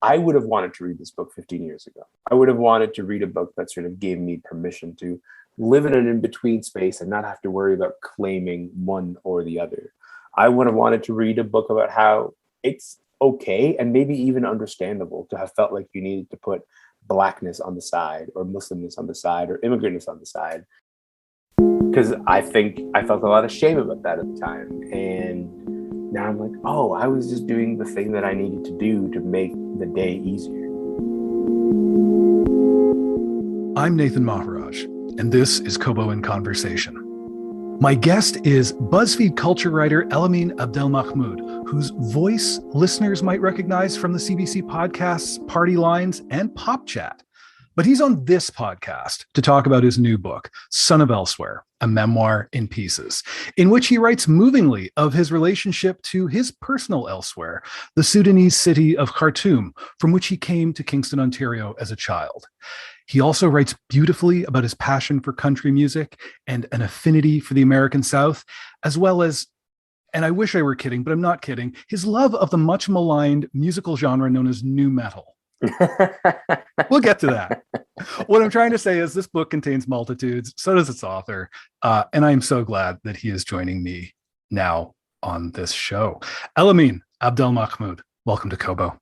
I would have wanted to read this book 15 years ago. I would have wanted to read a book that sort of gave me permission to live in an in-between space and not have to worry about claiming one or the other. I would have wanted to read a book about how it's okay and maybe even understandable to have felt like you needed to put Blackness on the side, or Muslimness on the side, or immigrantness on the side. Because I think I felt a lot of shame about that at the time. And now I'm like, oh, I was just doing the thing that I needed to do to make the day easier. I'm Nathan Maharaj, and this is Kobo in Conversation. My guest is BuzzFeed culture writer Elamin Abdelmahmoud, whose voice listeners might recognize from the CBC podcasts Party Lines and Pop Chat. But he's on this podcast to talk about his new book, Son of Elsewhere, a memoir in pieces, in which he writes movingly of his relationship to his personal elsewhere, the Sudanese city of Khartoum, from which he came to Kingston, Ontario as a child. He also writes beautifully about his passion for country music and an affinity for the American South, as well as, and I wish I were kidding, but I'm not kidding, his love of the much-maligned musical genre known as nu metal. We'll get to that. What I'm trying to say is this book contains multitudes, so does its author, and I am so glad that he is joining me now on this show. Elamin Abdelmahmoud, welcome to Kobo.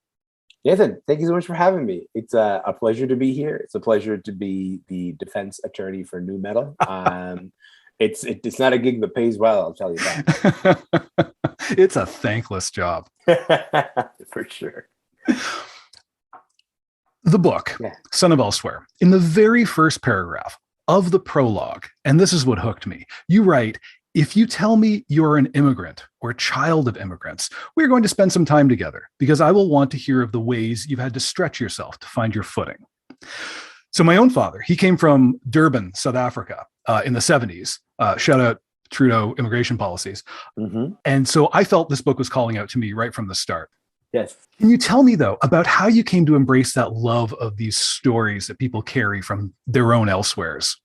Nathan, thank you so much for having me. It's a pleasure to be here. It's a pleasure to be the defense attorney for nu metal. It's not a gig that pays well, I'll tell you that. It's a thankless job. For sure. The book, Son of Elsewhere, in the very first paragraph of the prologue, and this is what hooked me, you write, "If you tell me you're an immigrant or a child of immigrants, we're going to spend some time together because I will want to hear of the ways you've had to stretch yourself to find your footing." So my own father, he came from Durban, South Africa in the 70s. Shout out Trudeau immigration policies. Mm-hmm. And so I felt this book was calling out to me right from the start. Yes. Can you tell me, though, about how you came to embrace that love of these stories that people carry from their own elsewheres?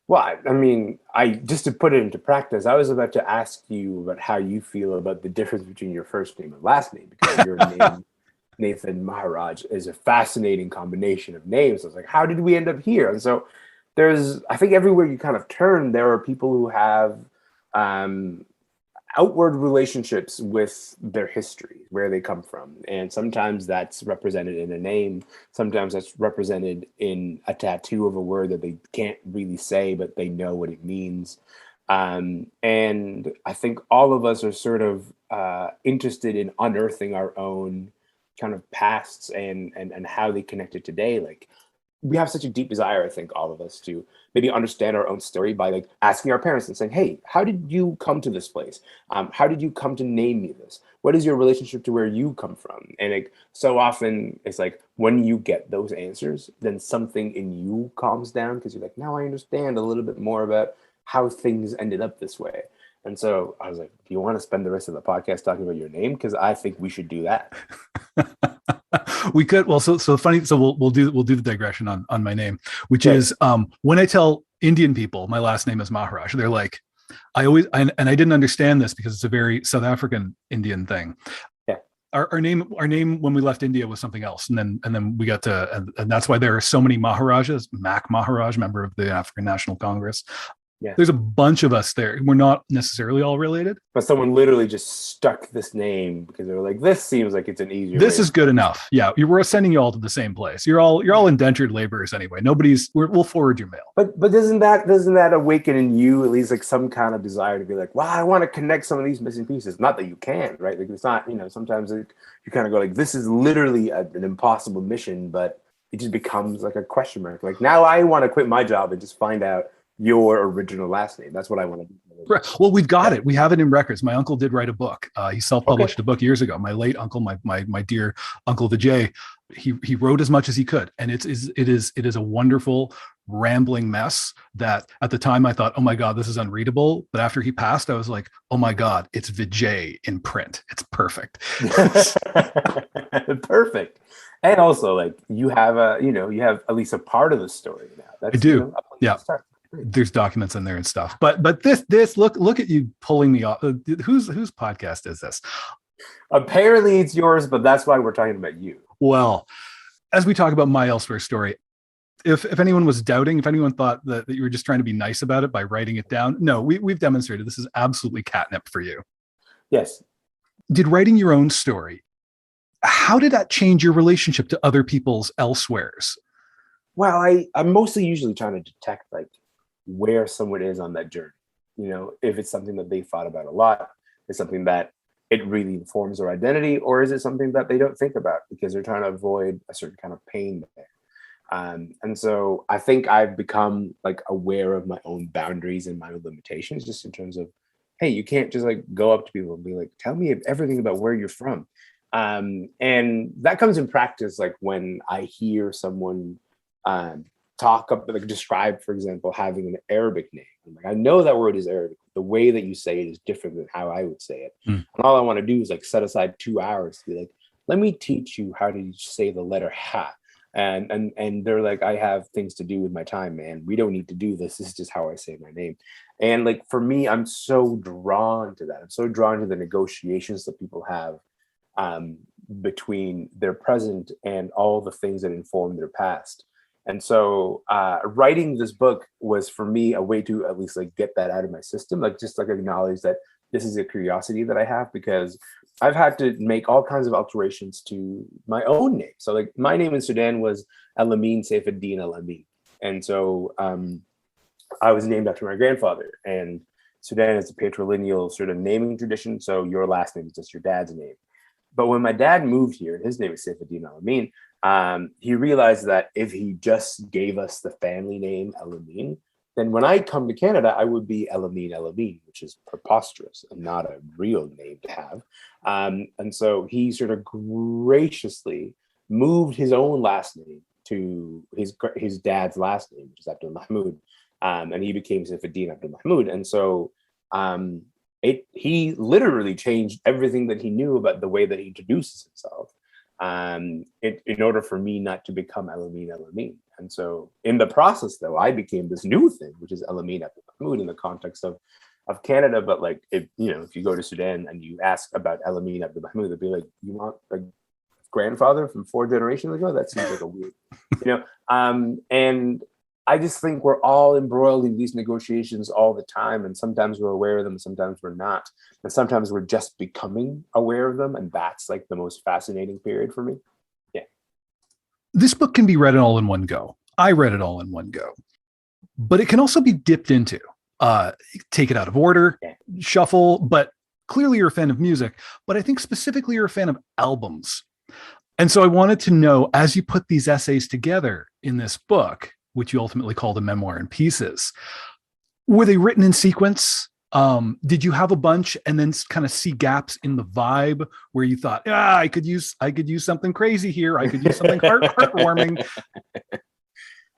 Well, I mean, just to put it into practice, I was about to ask you about how you feel about the difference between your first name and last name, because your name, Nathan Maharaj, is a fascinating combination of names. I was like, how did we end up here? And so I think everywhere you kind of turn, there are people who have outward relationships with their history, where they come from. And sometimes that's represented in a name. Sometimes that's represented in a tattoo of a word that they can't really say, but they know what it means. And I think all of us are sort of interested in unearthing our own kind of pasts and how they connected today. Like, we have such a deep desire, I think, all of us, to maybe understand our own story by like asking our parents and saying, hey, how did you come to this place? How did you come to name me this? What is your relationship to where you come from? And like, so often it's like when you get those answers, then something in you calms down because you're like, now I understand a little bit more about how things ended up this way. And so I was like, do you want to spend the rest of the podcast talking about your name? Because I think we should do that. We could. Well, so funny. So we'll do the digression on my name, which is when I tell Indian people my last name is Maharaj, they're like, I didn't understand this because it's a very South African Indian thing. Yeah. Our name when we left India was something else, and then we got to, and that's why there are so many Maharajas. Mac Maharaj, member of the African National Congress. Yeah. There's a bunch of us there. We're not necessarily all related. But someone literally just stuck this name because they were like, this seems like it's an easier This is good enough. Yeah. We're sending you all to the same place. You're all indentured laborers anyway. We'll forward your mail. But doesn't that awaken in you at least like some kind of desire to be like, wow, I want to connect some of these missing pieces. Not that you can, right? Like it's not, sometimes you kind of go like, this is literally an impossible mission, but it just becomes like a question mark. Like now I want to quit my job and just find out your original last name. That's what I want to do. Right. Well, we've got it. We have it in records. My uncle did write a book. He self-published a book years ago. My late uncle, my dear Uncle Vijay, he wrote as much as he could. And it is a wonderful rambling mess that at the time I thought, oh my God, this is unreadable. But after he passed, I was like, oh my God, it's Vijay in print. It's perfect. Perfect. And also like you have at least a part of the story now. I do. Yeah. There's documents in there and stuff, but this look at you pulling me off. Whose podcast is this? Apparently it's yours, but that's why we're talking about you. Well, as we talk about my elsewhere story, if anyone was doubting, if anyone thought that you were just trying to be nice about it by writing it down, no, we've demonstrated this is absolutely catnip for you. Yes. Did writing your own story, how did that change your relationship to other people's elsewheres? Well, I'm mostly usually trying to detect like where someone is on that journey. If it's something that they thought about a lot, it's something that it really informs their identity, or is it something that they don't think about because they're trying to avoid a certain kind of pain there? And so I think I've become like aware of my own boundaries and my own limitations, just in terms of, hey, you can't just like go up to people and be like, tell me everything about where you're from. And that comes in practice, like when I hear someone talk up, like describe, for example, having an Arabic name. I'm like, I know that word is Arabic. The way that you say it is different than how I would say it. And all I want to do is like set aside 2 hours to be like, let me teach you how to say the letter ha. And they're like, I have things to do with my time, man. We don't need to do this. This is just how I say my name. And like for me, I'm so drawn to that. I'm so drawn to the negotiations that people have between their present and all the things that inform their past. And so writing this book was for me a way to at least like get that out of my system, like just like acknowledge that this is a curiosity that I have, because I've had to make all kinds of alterations to my own name. So like my name in Sudan was Elamin Elamin. And so I was named after my grandfather, and Sudan is a patrilineal sort of naming tradition. So your last name is just your dad's name. But when my dad moved here, and his name is Saifuddin Elamin, he realized that if he just gave us the family name Elamin, then when I come to Canada, I would be Elamin Elamin, which is preposterous and not a real name to have. And so he sort of graciously moved his own last name to his dad's last name, which is Abdelmahmoud, and he became Saifuddin Abdelmahmoud. And so he literally changed everything that he knew about the way that he introduces himself, in order for me not to become Elamin Elamin. And so in the process, though, I became this new thing, which is Elamin Abdelmahmoud in the context of Canada. But like, if you go to Sudan and you ask about Elamin Abdelmahmoud, they'd be like, you want a grandfather from 4 generations ago? That seems like a weird, and I just think we're all embroiled in these negotiations all the time. And sometimes we're aware of them, and sometimes we're not. And sometimes we're just becoming aware of them. And that's like the most fascinating period for me. Yeah. This book can be read all in one go. I read it all in one go. But it can also be dipped into. Take it out of order, shuffle, but clearly you're a fan of music. But I think specifically you're a fan of albums. And so I wanted to know, as you put these essays together in this book, which you ultimately called a memoir in pieces, were they written in sequence? Did you have a bunch and then kind of see gaps in the vibe where you thought, I could use something crazy here. I could use something heartwarming.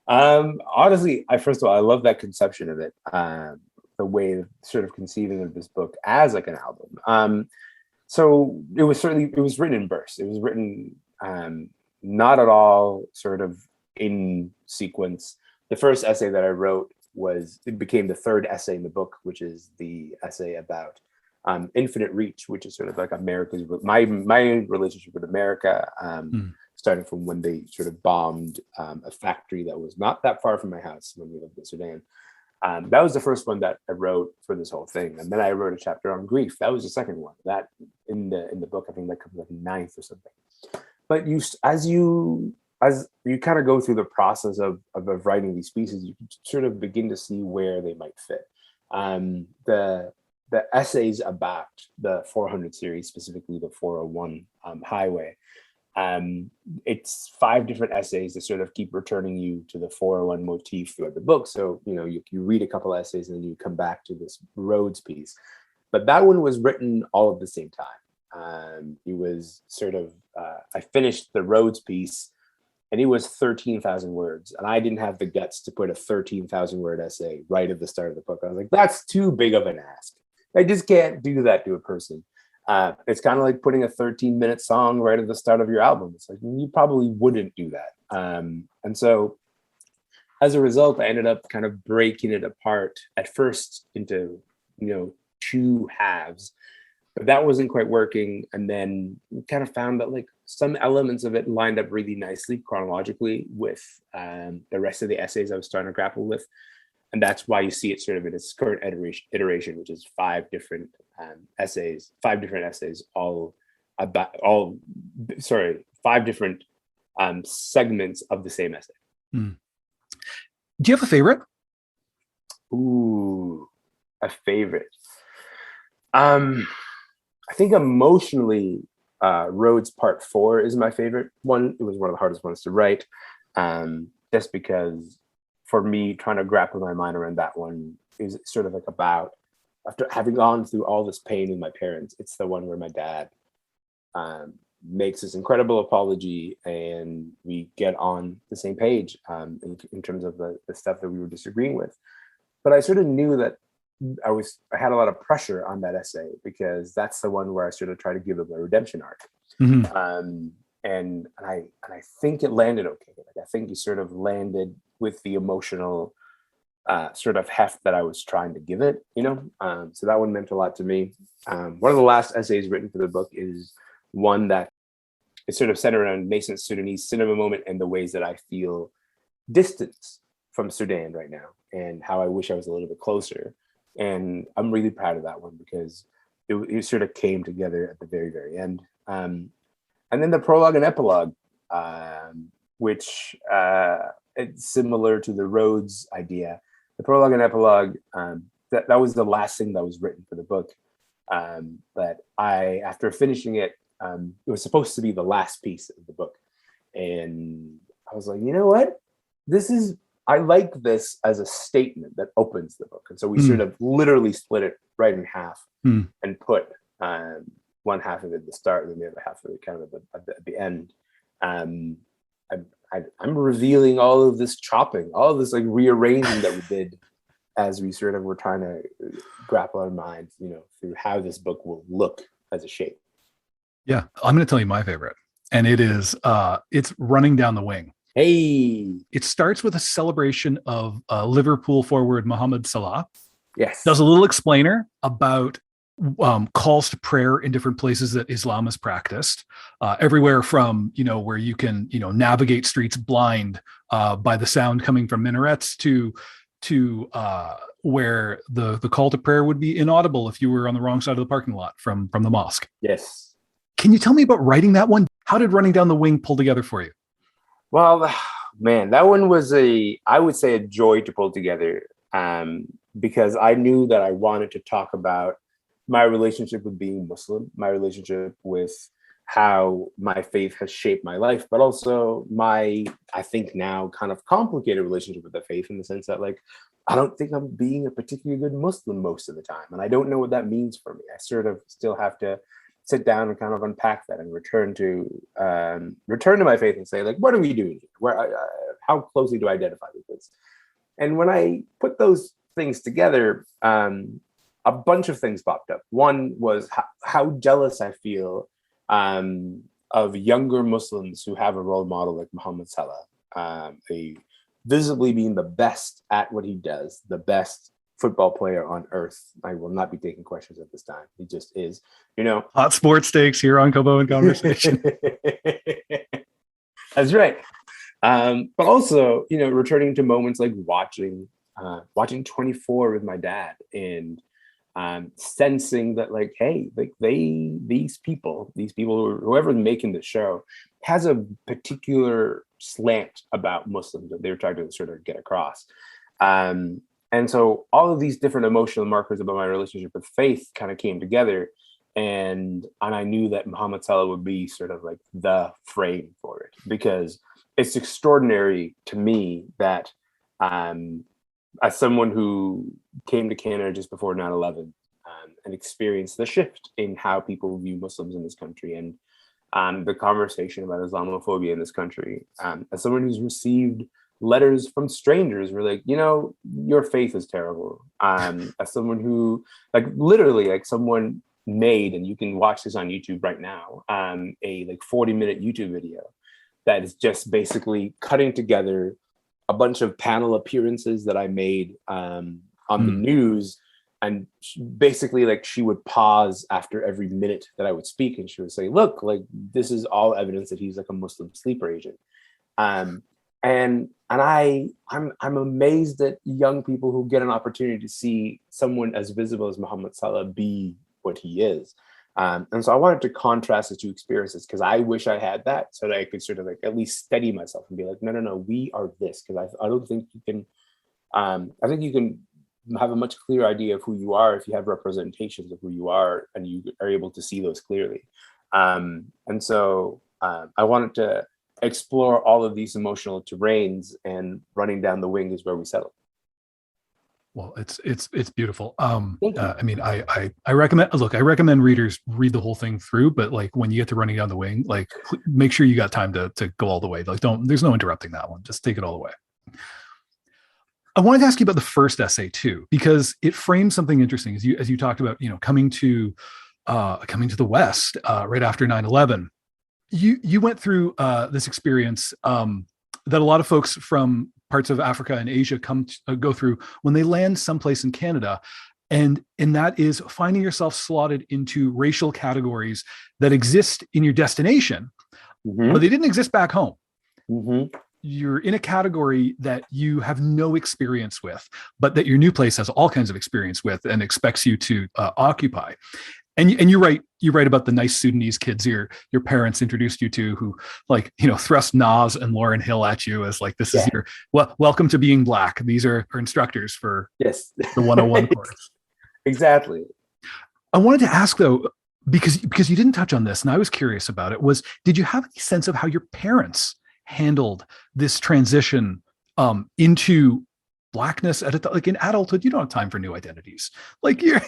Honestly, first of all, I love that conception of it. The way of sort of conceiving of this book as like an album. So it was written in verse. It was written not at all sort of in sequence. The first essay that I wrote became the third essay in the book, which is the essay about infinite reach, which is sort of like my relationship with America, starting from when they sort of bombed a factory that was not that far from my house when we lived in Sudan. That was the first one that I wrote for this whole thing, and then I wrote a chapter on grief. That was the second one. That in the book, I think that comes like ninth or something. But as you kind of go through the process of writing these pieces, you sort of begin to see where they might fit. The essays about the 400 series, specifically the 401 highway, it's 5 different essays that sort of keep returning you to the 401 motif throughout the book. So, you read a couple essays and then you come back to this roads piece. But that one was written all at the same time. It was sort of, I finished the roads piece, and it was 13,000 words. And I didn't have the guts to put a 13,000 word essay right at the start of the book. I was like, that's too big of an ask. I just can't do that to a person. It's kind of like putting a 13-minute song right at the start of your album. It's like, you probably wouldn't do that. And so as a result, I ended up kind of breaking it apart at first into, 2 halves. But that wasn't quite working. And then we kind of found that like some elements of it lined up really nicely chronologically with the rest of the essays I was starting to grapple with. And that's why you see it sort of in its current iteration, which is five different essays, five different segments of the same essay. Do you have a favorite? Ooh, a favorite. I think emotionally, Roads Part 4 is my favorite one. It was one of the hardest ones to write, just because for me, trying to grapple my mind around that one is sort of like about, after having gone through all this pain with my parents, it's the one where my dad makes this incredible apology and we get on the same page in terms of the stuff that we were disagreeing with. But I sort of knew that I had a lot of pressure on that essay because that's the one where I sort of try to give him a redemption arc. And I think it landed okay. Like, I think he sort of landed with the emotional sort of heft that I was trying to give it, so that one meant a lot to me. One of the last essays written for the book is one that is sort of centered around nascent Sudanese cinema moment and the ways that I feel distance from Sudan right now and how I wish I was a little bit closer. And I'm really proud of that one because it sort of came together at the very, very end. And then the prologue and epilogue, which it's similar to the Rhodes idea. The prologue and epilogue, that was the last thing that was written for the book. But after finishing it, it was supposed to be the last piece of the book. And I was like, you know what? I like this as a statement that opens the book. And so we sort of literally split it right in half and put one half of it at the start and then the other half of it kind of at the end. I'm revealing all of this chopping, all of this like rearranging that we did as we sort of were trying to grapple our minds, through how this book will look as a shape. Yeah, I'm going to tell you my favorite, and it's Running Down the Wing. Hey, it starts with a celebration of Liverpool forward Mohamed Salah. Yes, does a little explainer about calls to prayer in different places that Islam is practiced, everywhere from where you can navigate streets blind by the sound coming from minarets to where the call to prayer would be inaudible if you were on the wrong side of the parking lot from the mosque. Yes. Can you tell me about writing that one? How did Running Down the Wing pull together for you? Well, man, that one was I would say a joy to pull together, because I knew that I wanted to talk about my relationship with being Muslim, my relationship with how my faith has shaped my life, but also my, I think now, kind of complicated relationship with the faith in the sense that, like, I don't think I'm being a particularly good Muslim most of the time. And I don't know what that means for me. I sort of still have to sit down and kind of unpack that and return to my faith and say, like, what are we doing here? How closely do I identify with this? And when I put those things together, a bunch of things popped up. One was how jealous I feel of younger Muslims who have a role model like Mohamed Salah, visibly being the best at what he does, the best football player on earth. I will not be taking questions at this time. He just is, Hot sports takes here on Kobo in Conversation. That's right. But also, returning to moments like watching 24 with my dad and sensing that, like, hey, like these people, whoever's making the show has a particular slant about Muslims that they're trying to sort of get across. And so all of these different emotional markers about my relationship with faith kind of came together. And I knew that Mohamed Salah would be sort of like the frame for it, because it's extraordinary to me that as someone who came to Canada just before 9/11 and experienced the shift in how people view Muslims in this country and the conversation about Islamophobia in this country, as someone who's received letters from strangers who are like, your faith is terrible. As someone who, like, literally, like, someone made, and you can watch this on YouTube right now, a like 40-minute YouTube video that is just basically cutting together a bunch of panel appearances that I made on the news and basically like she would pause after every minute that I would speak, and she would say, look, like this is all evidence that he's like a Muslim sleeper agent. And I'm amazed at young people who get an opportunity to see someone as visible as Muhammad Salah be what he is. And so I wanted to contrast the two experiences, because I wish I had that, so that I could sort of like at least steady myself and be like, no, we are this. Because I don't think you can, I think you can have a much clearer idea of who you are if you have representations of who you are and you are able to see those clearly. And so I wanted to explore all of these emotional terrains, and Running Down the Wing is where we settled. Well, it's beautiful. I mean, I recommend readers read the whole thing through, but like when you get to Running Down the Wing, like make sure you got time to go all the way. Like there's no interrupting that one. Just take it all the way. I wanted to ask you about the first essay too, because it frames something interesting as you talked about, coming to the West right after 9/11. You went through this experience that a lot of folks from parts of Africa and Asia go through when they land someplace in Canada, and that is finding yourself slotted into racial categories that exist in your destination, but they didn't exist back home. You're in a category that you have no experience with, but that your new place has all kinds of experience with and expects you to occupy. And you write about the nice Sudanese kids your parents introduced you to, who thrust Nas and Lauryn Hill at you as like, this is your welcome to being Black. These are instructors for the 101 course. Exactly. I wanted to ask though, because you didn't touch on this, and I was curious about it, did you have any sense of how your parents handled this transition into Blackness like in adulthood? You don't have time for new identities. Like you're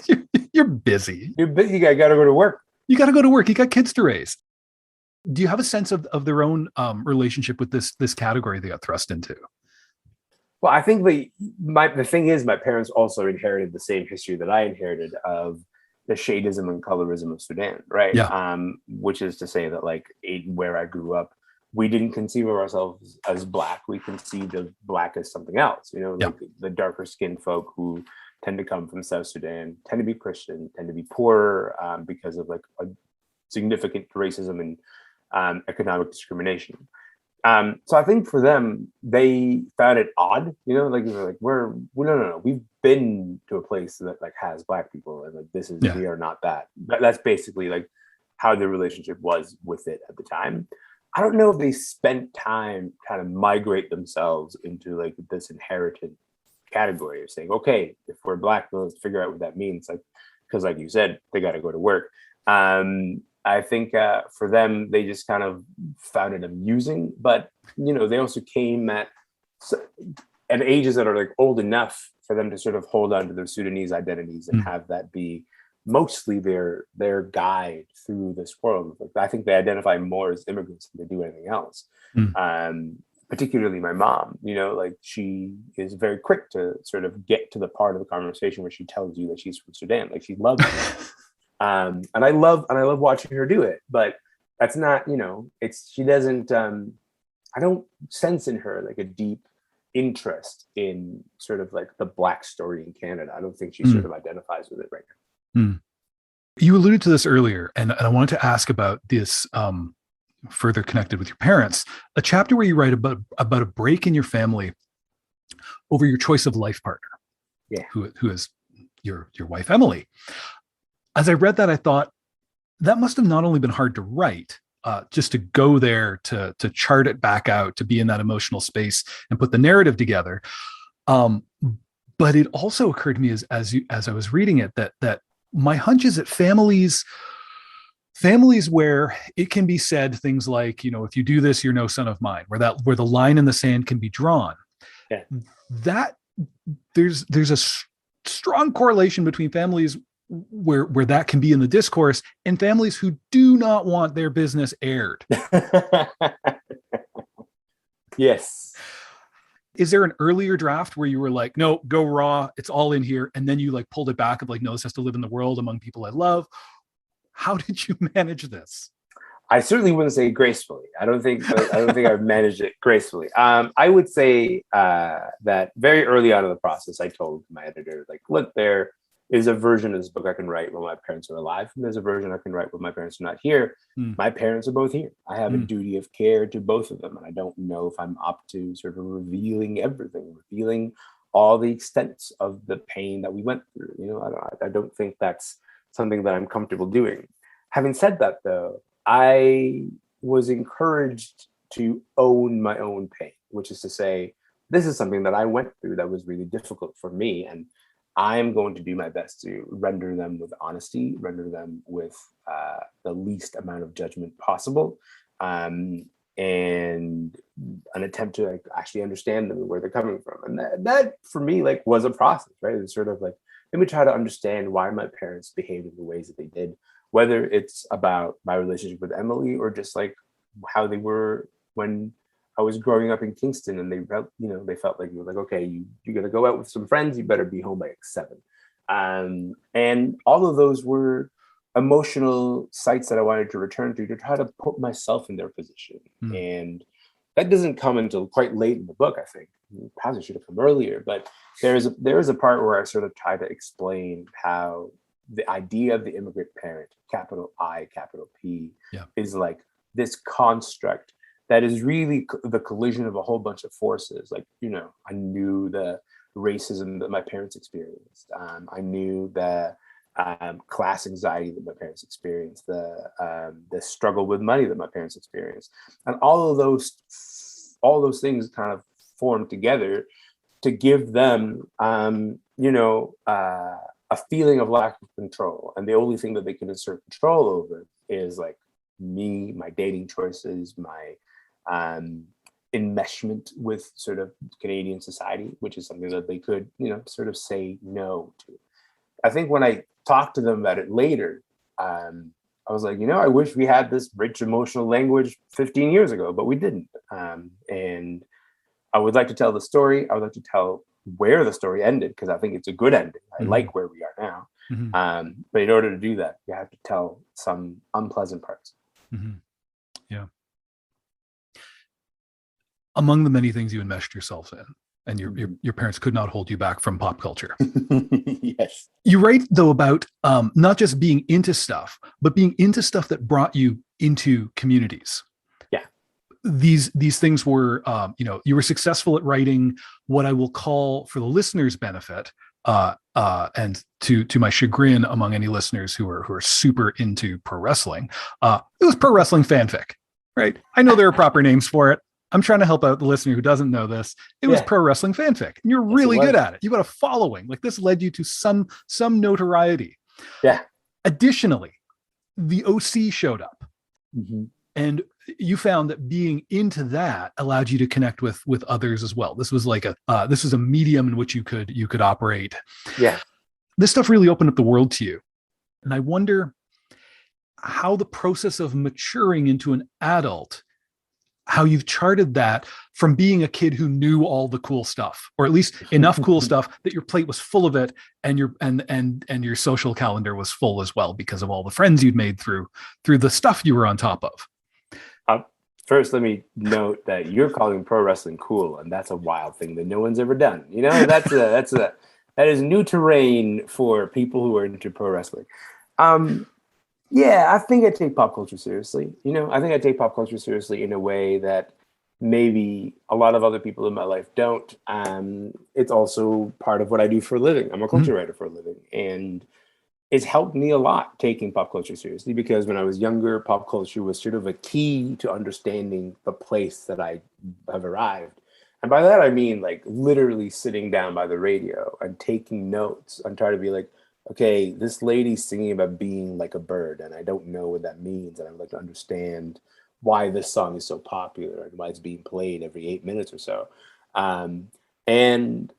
busy. You're busy. You got to go to work. You got to go to work. You got kids to raise. Do you have a sense of their own relationship with this category they got thrust into? Well, I think the thing is, my parents also inherited the same history that I inherited of the shadeism and colorism of Sudan, right? Yeah. Which is to say that like where I grew up, we didn't conceive of ourselves as Black. We conceived of Black as something else, like the darker skinned folk who tend to come from South Sudan, tend to be Christian, tend to be poorer because of like a significant racism and economic discrimination. So I think for them, they found it odd, like they're like, no, we've been to a place that like has Black people, and like we are not that. That's basically like how their relationship was with it at the time. I don't know if they spent time trying to migrate themselves into like this inherited category of saying, okay, if we're Black, let's figure out what that means. Like, because like you said, they got to go to work. I think for them, they just kind of found it amusing, but they also came at ages that are like old enough for them to sort of hold on to their Sudanese identities and have that be mostly their guide through this world. I think they identify more as immigrants than they do anything else. Particularly my mom, like she is very quick to sort of get to the part of the conversation where she tells you that she's from Sudan. Like she loves it. And I love watching her do it, but that's not, she doesn't, I don't sense in her like a deep interest in sort of like the Black story in Canada. I don't think she sort of identifies with it right now. You alluded to this earlier, and I wanted to ask about this further connected with your parents, a chapter where you write about a break in your family over your choice of life partner, who is your wife, Emily. As I read that, I thought that must have not only been hard to write, just to go there, to chart it back out, to be in that emotional space and put the narrative together. But it also occurred to me as I was reading it that my hunch is that families where it can be said things like, if you do this, you're no son of mine, where the line in the sand can be drawn. That there's a strong correlation between families where that can be in the discourse and families who do not want their business aired. Yes. Is there an earlier draft where you were like, no, go raw, it's all in here, and then you like pulled it back of like, no, this has to live in the world among people I love? How did you manage this? I certainly wouldn't say gracefully. I don't think I've managed it gracefully. I would say that very early on in the process, I told my editor, like, look, is a version of this book I can write when my parents are alive, and there's a version I can write when my parents are not here. My parents are both here. I have a duty of care to both of them, and I don't know if I'm up to sort of revealing everything, revealing all the extents of the pain that we went through. You know, I don't think that's something that I'm comfortable doing. Having said that, though, I was encouraged to own my own pain, which is to say, this is something that I went through that was really difficult for me, and I'm going to do my best to render them with honesty, render them with the least amount of judgment possible, and an attempt to like actually understand them and where they're coming from. And that for me like was a process, right? It's sort of like, let me try to understand why my parents behaved in the ways that they did, whether it's about my relationship with Emily or just like how they were when I was growing up in Kingston, and they felt, you know, they felt like you were like, okay, you're gonna go out with some friends, you better be home by like 7. And all of those were emotional sites that I wanted to return to try to put myself in their position. And that doesn't come until quite late in the book, I think. Perhaps it should have come earlier, but there is a part where I sort of try to explain how the idea of the immigrant parent, capital I, capital P, is like this construct that is really the collision of a whole bunch of forces. Like, you know, I knew the racism that my parents experienced. I knew the class anxiety that my parents experienced, the struggle with money that my parents experienced, and all of those things kind of formed together to give them, you know, a feeling of lack of control. And the only thing that they can assert control over is like me, my dating choices, my enmeshment with sort of Canadian society, which is something that they could, you know, sort of say no to. I think when I talked to them about it later, I was like, you know, I wish we had this rich emotional language 15 years ago, but we didn't. And I would like to tell the story. I would like to tell where the story ended, because I think it's a good ending. I like where we are now. But in order to do that, you have to tell some unpleasant parts. Yeah. Among the many things you enmeshed yourself in, and your parents could not hold you back from pop culture. Yes. You write, though, about not just being into stuff, but being into stuff that brought you into communities. Yeah. These things were, you know, you were successful at writing what I will call, for the listeners' benefit, and to my chagrin among any listeners who are super into pro wrestling, it was pro wrestling fanfic, right? I know there are proper names for it. I'm trying to help out the listener who doesn't know this. It was pro wrestling fanfic, and you're really good at it. You got a following. Like, this led you to some notoriety. Yeah. Additionally, the OC showed up, and you found that being into that allowed you to connect with others as well. This was like this was a medium in which you could operate. Yeah. This stuff really opened up the world to you, and I wonder how the process of maturing into an adult, how you've charted that from being a kid who knew all the cool stuff, or at least enough cool stuff that your plate was full of it, and your social calendar was full as well because of all the friends you'd made through the stuff you were on top of. First, let me note that you're calling pro wrestling cool, and that's a wild thing that no one's ever done. You know, that is new terrain for people who are into pro wrestling. Yeah, I think I take pop culture seriously. You know, I think I take pop culture seriously in a way that maybe a lot of other people in my life don't. It's also part of what I do for a living. I'm a culture writer for a living, and it's helped me a lot taking pop culture seriously, because when I was younger, pop culture was sort of a key to understanding the place that I have arrived. And by that, I mean like literally sitting down by the radio and taking notes and trying to be like, okay, this lady's singing about being like a bird, and I don't know what that means. And I would like to understand why this song is so popular and why it's being played every 8 minutes or so. And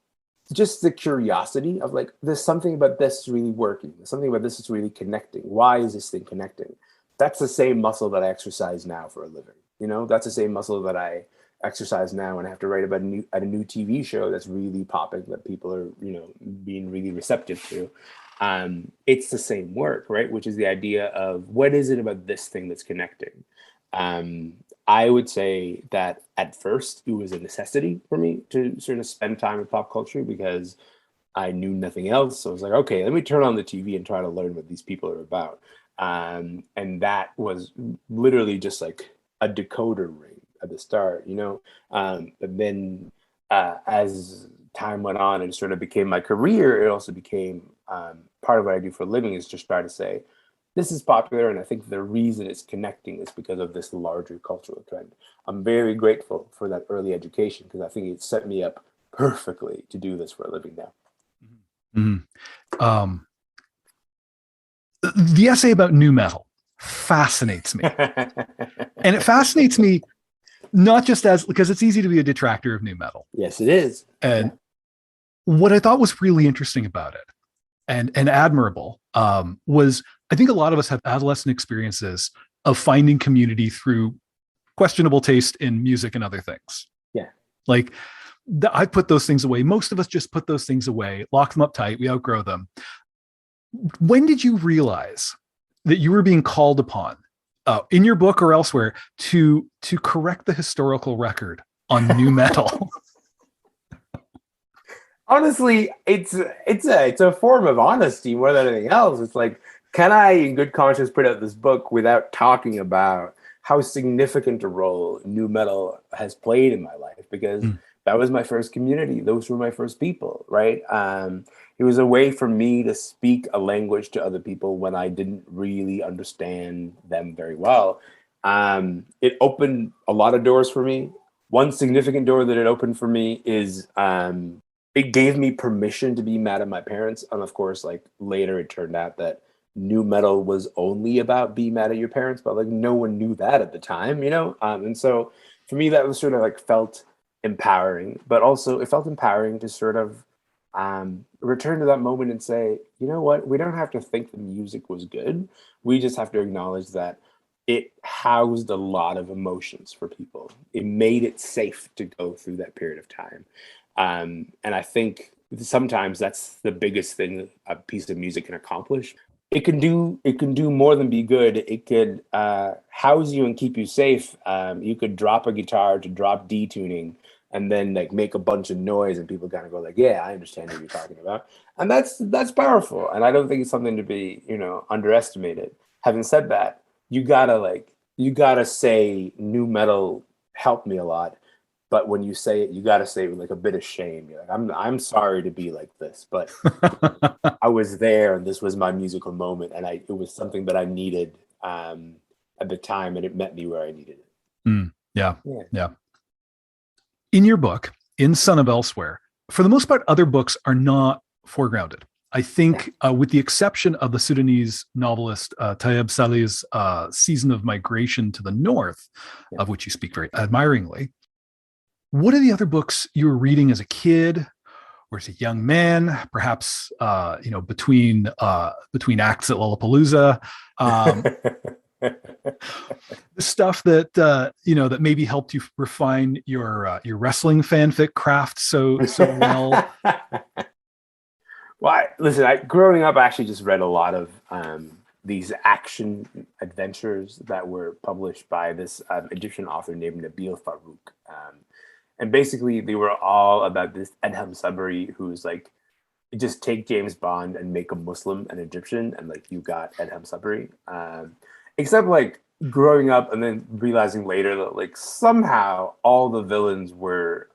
just the curiosity of like, there's something about this is really working. There's something about this is really connecting. Why is this thing connecting? That's the same muscle that I exercise now for a living. You know, that's the same muscle that I exercise now when I have to write about a new TV show that's really popping, that people are, you know, being really receptive to. It's the same work, right? Which is the idea of, what is it about this thing that's connecting? I would say that at first it was a necessity for me to sort of spend time with pop culture, because I knew nothing else. So I was like, okay, let me turn on the TV and try to learn what these people are about. And that was literally just like a decoder ring at the start, you know. But then as time went on and sort of became my career, it also became part of what I do for a living is just try to say, this is popular, and I think the reason it's connecting is because of this larger cultural trend. I'm very grateful for that early education because I think it set me up perfectly to do this for a living now. Um, the essay about nu metal fascinates me. And it fascinates me not just as because it's easy to be a detractor of nu metal. Yes, it is. And what I thought was really interesting about it and admirable was I think a lot of us have adolescent experiences of finding community through questionable taste in music and other things. Yeah. Like I put those things away. Most of us just put those things away, lock them up tight. We outgrow them. When did you realize that you were being called upon in your book or elsewhere to correct the historical record on nu metal? Honestly, it's a form of honesty more than anything else. It's like, can I, in good conscience, put out this book without talking about how significant a role nu metal has played in my life? Because that was my first community. Those were my first people, right? It was a way for me to speak a language to other people when I didn't really understand them very well. It opened a lot of doors for me. One significant door that it opened for me is it gave me permission to be mad at my parents. And of course, like later it turned out that nu metal was only about be mad at your parents, but like no one knew that at the time, you know? And so for me, that was sort of like felt empowering, but also it felt empowering to sort of return to that moment and say, you know what, we don't have to think the music was good. We just have to acknowledge that it housed a lot of emotions for people. It made it safe to go through that period of time. And I think sometimes that's the biggest thing a piece of music can accomplish. It can do more than be good. It could house you and keep you safe. You could drop a guitar to drop D tuning and then like make a bunch of noise and people kind of go like, yeah, I understand what you're talking about. And that's powerful. And I don't think it's something to be, you know, underestimated. Having said that, you gotta say nu metal helped me a lot. But when you say it, you got to say it with like a bit of shame. You're like, I'm sorry to be like this, but I was there and this was my musical moment, and it was something that I needed at the time, and it met me where I needed it. Yeah. In your book, in Son of Elsewhere, for the most part, other books are not foregrounded. I think, with the exception of the Sudanese novelist Tayeb Salih's Season of Migration to the North, of which you speak very admiringly. What are the other books you were reading as a kid or as a young man, perhaps between acts at Lollapalooza? The stuff that that maybe helped you refine your wrestling fanfic craft so well. Well, growing up, I actually just read a lot of these action adventures that were published by this Egyptian author named Nabil Farouk. And basically, they were all about this Edhem Sabri, who's like, just take James Bond and make a Muslim an Egyptian, and like you got Edhem Sabri. Except like growing up and then realizing later that like somehow all the villains were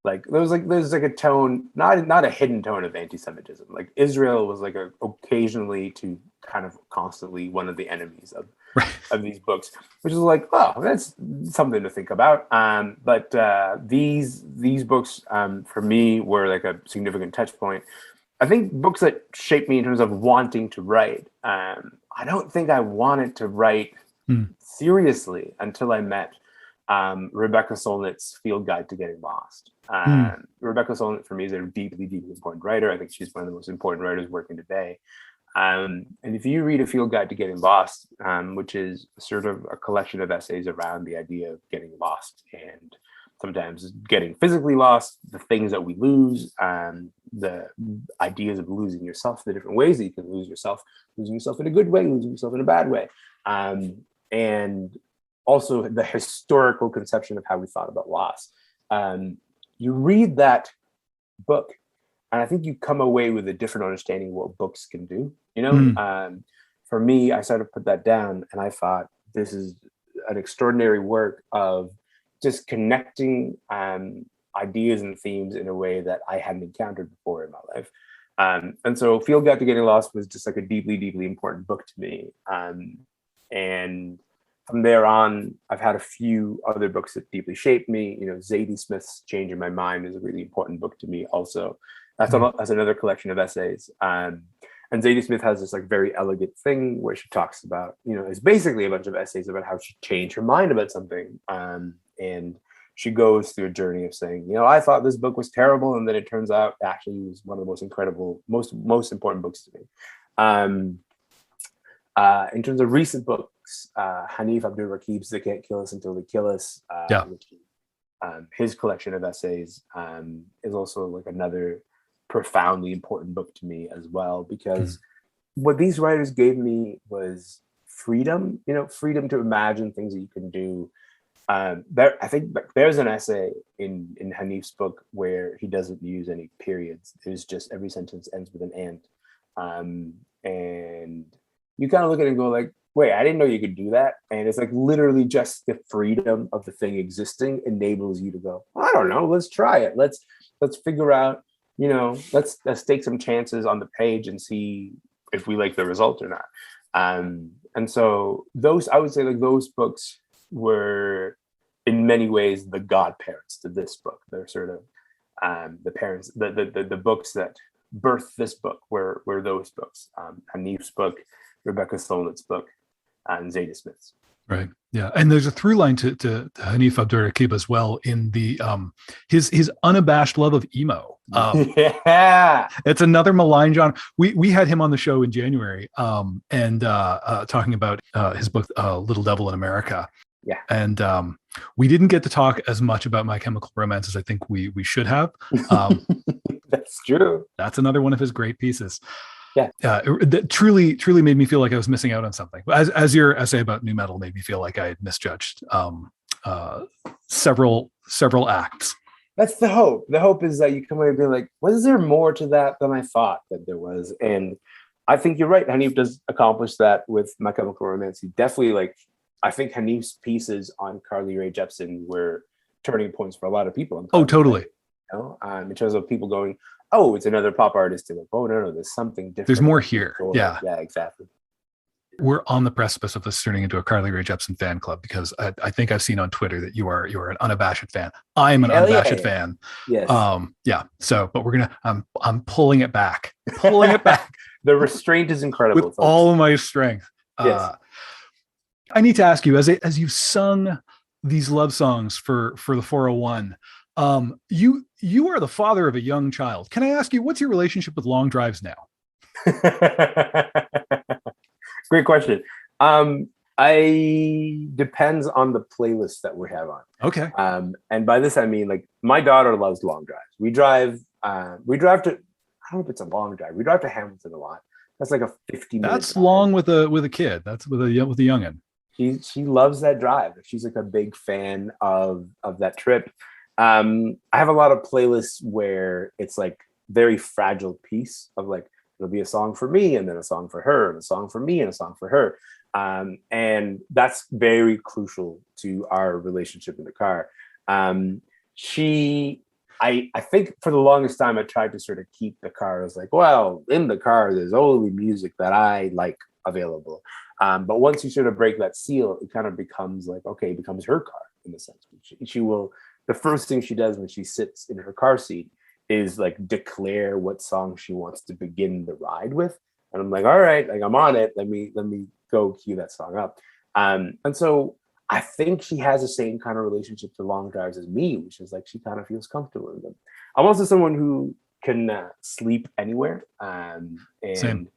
like there's like a tone, not a hidden tone of anti-Semitism. Like Israel was like occasionally to kind of constantly one of the enemies of these books, which is like, oh, that's something to think about. But these books for me were like a significant touch point. I think books that shaped me in terms of wanting to write. I don't think I wanted to write seriously until I met Rebecca Solnitz's Field Guide to Getting Lost. Rebecca Solnitz for me is a deeply, deeply important writer. I think she's one of the most important writers working today. And if you read A Field Guide to Getting Lost, which is sort of a collection of essays around the idea of getting lost and sometimes getting physically lost, the things that we lose, the ideas of losing yourself, the different ways that you can losing yourself in a good way, losing yourself in a bad way. And also the historical conception of how we thought about loss. You read that book and I think you come away with a different understanding of what books can do. Mm. For me, I started to put that down, and I thought this is an extraordinary work of just connecting ideas and themes in a way that I hadn't encountered before in my life. And so Field Guide to Getting Lost was just like a deeply, deeply important book to me. And from there on, I've had a few other books that deeply shaped me. Zadie Smith's Changing My Mind is a really important book to me also. That's another collection of essays. And Zadie Smith has this like very elegant thing where she talks about, it's basically a bunch of essays about how she changed her mind about something. And she goes through a journey of saying, I thought this book was terrible, and then it turns out actually it was one of the most incredible, most important books to me. In terms of recent books, Hanif Abdulraqib's They Can't Kill Us Until They Kill Us, which, his collection of essays is also like another profoundly important book to me as well, because what these writers gave me was freedom, freedom to imagine things that you can do. I think there's an essay in Hanif's book where he doesn't use any periods. There's just every sentence ends with an and. And you kind of look at it and go like, wait, I didn't know you could do that. And it's like literally just the freedom of the thing existing enables you to go, I don't know, let's try it. Let's figure out, let's take some chances on the page and see if we like the result or not. And so I would say like those books were in many ways the godparents to this book. They're sort of the parents, the books that birthed this book were those books. Hanif's book, Rebecca Solnitz's book, and Zadie Smith's. Right. Yeah. And there's a through line to Hanif Abdulraqib as well in the his unabashed love of emo. It's another maligned genre. We had him on the show in January and talking about his book Little Devil in America. Yeah. And we didn't get to talk as much about My Chemical Romance as I think we should have. That's true. That's another one of his great pieces. Yeah. That truly made me feel like I was missing out on something. As your essay about nu metal made me feel like I had misjudged several acts. That's the hope. The hope is that you come away being like, was there more to that than I thought that there was? And I think you're right. Hanif does accomplish that with My Chemical Romance. He definitely I think Hanif's pieces on Carly Rae Jepsen were turning points for a lot of people. Oh, totally. In terms of people going, oh, it's another pop artist. And like, oh, no, there's something different. There's more here. Yeah. Yeah, exactly. We're on the precipice of this turning into a Carly Rae Jepsen fan club, because I think I've seen on Twitter that you are an unabashed fan. I'm an unabashed fan. Yes. Yeah. So, but I'm pulling it back. The restraint is incredible. With all of my strength. Yes. I need to ask you, as you've sung these love songs for the 401, you are the father of a young child. Can I ask you, what's your relationship with long drives now? Great question. I depends on the playlist that we have on. Okay. And by this I mean like my daughter loves long drives. We drive to, I don't know if it's a long drive. We drive to Hamilton a lot. That's like a 50-minute. That's drive. Long with a kid. That's with a youngin'. She loves that drive. She's like a big fan of that trip. I have a lot of playlists where it's like very fragile piece of like, it'll be a song for me and then a song for her and a song for me and a song for her. And that's very crucial to our relationship in the car. I think for the longest time, I tried to sort of keep the car as like, well, in the car, there's only music that I like available. But once you sort of break that seal, it kind of becomes like, okay, it becomes her car in a sense. She will, the first thing she does when she sits in her car seat is like declare what song she wants to begin the ride with. And I'm like, all right, like I'm on it. Let me go cue that song up. And so I think she has the same kind of relationship to long drives as me, which is like, she kind of feels comfortable in them. I'm also someone who can sleep anywhere. And Same.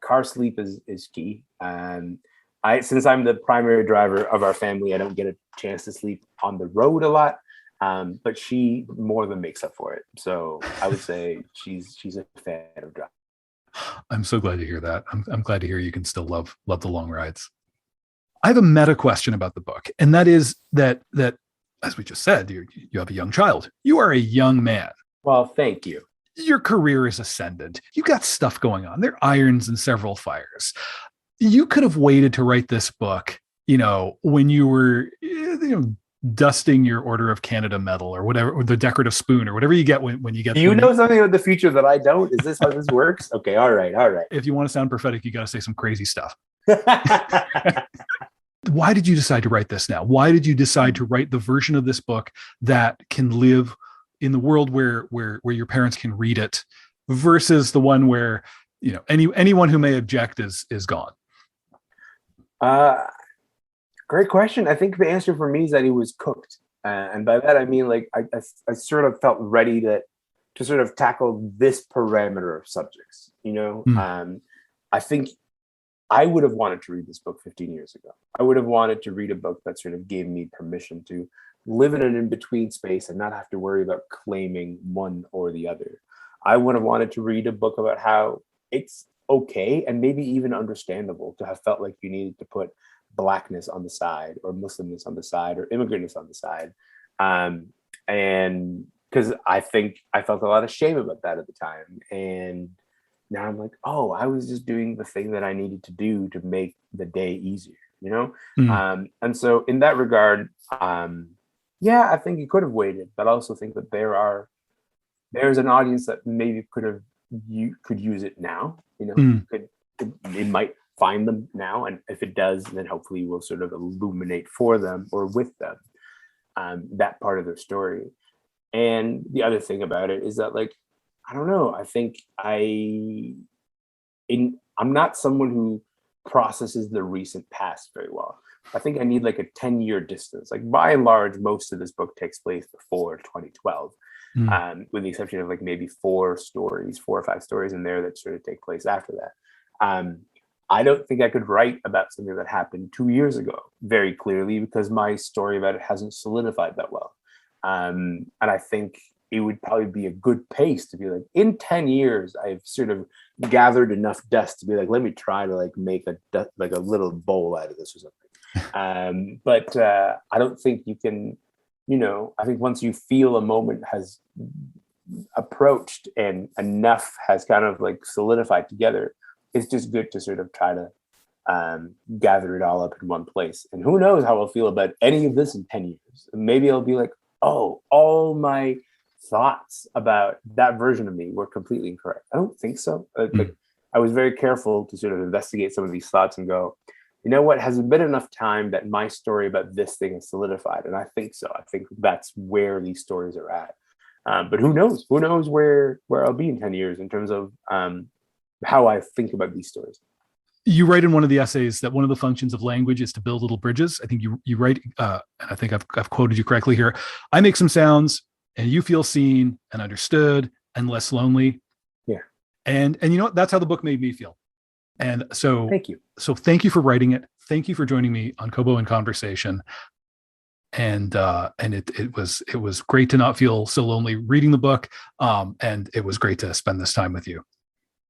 Car sleep is key. Since I'm the primary driver of our family, I don't get a chance to sleep on the road a lot. But she more than makes up for it. So I would say she's a fan of driving. I'm so glad to hear that. I'm glad to hear you can still love the long rides. I have a meta question about the book, and that is that as we just said, you have a young child. You are a young man. Well, thank you. your career is ascendant. You got stuff going on. There are irons in several fires. You could have waited to write this book, when you were, dusting your Order of Canada medal or whatever, or the decorative spoon or whatever you get when you get. Do you know something about the future that I don't? Is this how this works? Okay, all right. If you want to sound prophetic, you got to say some crazy stuff. Why did you decide to write this now? Why did you decide to write the version of this book that can live in the world where your parents can read it, versus the one where anyone who may object is gone? Great question. I think the answer for me is that it was cooked, and by that I mean like I sort of felt ready to sort of tackle this parameter of subjects. I think I would have wanted to read this book 15 years ago. I would have wanted to read a book that sort of gave me permission to live in an in-between space and not have to worry about claiming one or the other. I would have wanted to read a book about how it's okay and maybe even understandable to have felt like you needed to put Blackness on the side, or Muslimness on the side, or immigrantness on the side. And because I think I felt a lot of shame about that at the time. And now I'm like, oh, I was just doing the thing that I needed to do to make the day easier, And so in that regard, I think you could have waited, but I also think that there's an audience that maybe you could use it now, it might find them now, and if it does, then hopefully we'll sort of illuminate for them or with them that part of their story. And the other thing about it is that, like, I don't know, I think I'm not someone who processes the recent past very well. I think I need like a 10-year distance. Like, by and large, most of this book takes place before 2012, with the exception of like maybe 4 or 5 stories in there that sort of take place after that. I don't think I could write about something that happened 2 years ago very clearly, because my story about it hasn't solidified that well. And I think it would probably be a good pace to be like, in 10 years, I've sort of gathered enough dust to be like, let me try to like make a little bowl out of this or something. But I don't think you can, I think once you feel a moment has approached and enough has kind of like solidified together, it's just good to sort of try to gather it all up in one place. And who knows how I'll feel about any of this in 10 years. Maybe I'll be like, oh, all my thoughts about that version of me were completely incorrect. I don't think so. Like, I was very careful to sort of investigate some of these thoughts and go, you know what, has it been enough time that my story about this thing is solidified? And I think so. I think that's where these stories are at. But who knows? Who knows where I'll be in 10 years in terms of how I think about these stories. You write in one of the essays that one of the functions of language is to build little bridges. I think you write, and I think I've quoted you correctly here. I make some sounds and you feel seen and understood and less lonely. Yeah. And you know what? That's how the book made me feel. And so thank you. So thank you for writing it. Thank you for joining me on Kobo in Conversation. And it was great to not feel so lonely reading the book. And it was great to spend this time with you.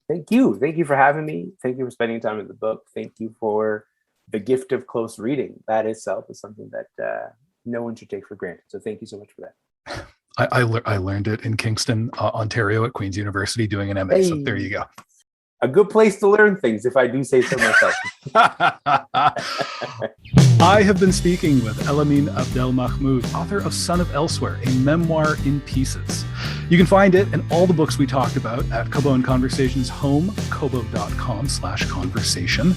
Thank you. Thank you for having me. Thank you for spending time with the book. Thank you for the gift of close reading. That itself is something that no one should take for granted. So thank you so much for that. I learned it in Kingston, Ontario at Queen's University doing an MA. Hey. So there you go. A good place to learn things, if I do say so myself. I have been speaking with Elamin Abdelmahmoud, author of Son of Elsewhere, a memoir in pieces. You can find it and all the books we talked about at Kobo and Conversation's home, kobo.com/conversation.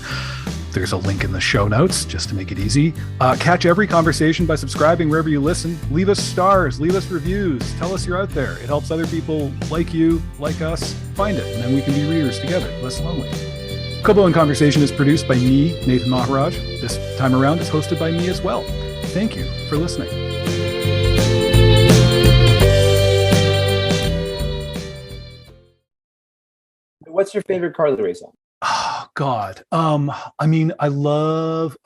There's a link in the show notes just to make it easy. Catch every conversation by subscribing wherever you listen. Leave us stars, leave us reviews. Tell us you're out there. It helps other people like you, like us, find it. And then we can be readers together, less lonely. Kobo in Conversation is produced by me, Nathan Maharaj. This time around, it's hosted by me as well. Thank you for listening. What's your favorite Carly Rae song? Oh God. I mean, I love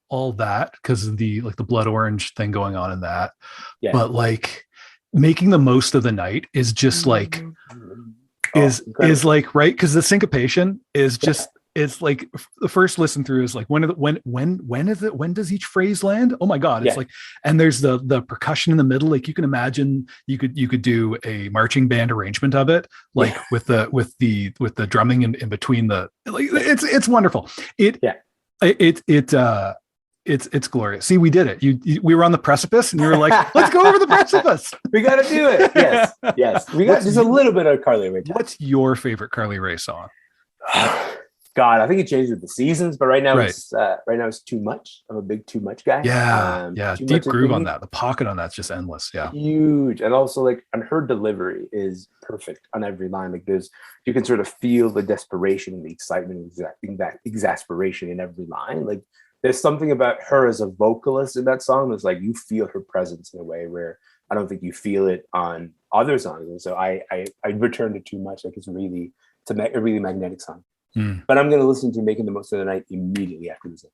all that because of the blood orange thing going on in that. Yeah. But like making the most of the night is just like is like, right? Because the syncopation is just it's like the first listen through is like when does each phrase land? Oh my God. It's like, and there's the percussion in the middle. Like you can imagine you could do a marching band arrangement of it, like with the drumming in between the, like, it's wonderful. It's glorious. See, we did it. We were on the precipice and you were like, let's go over the precipice. We got to do it. Yes. We got just a little bit of Carly Rae Jepsen. What's your favorite Carly Rae song? God, I think it changed with the seasons, but right now it's Too Much. I'm a big Too Much guy. Deep groove on that. The pocket on that's just endless. Huge. And also, like, and her delivery is perfect on every line. Like, you can sort of feel the desperation and the excitement and that exasperation in every line. Like, there's something about her as a vocalist in that song that's like, you feel her presence in a way where I don't think you feel it on other songs. And so I return to Too Much. Like, it's a really magnetic song. But I'm going to listen to Making the Most of the Night immediately after this.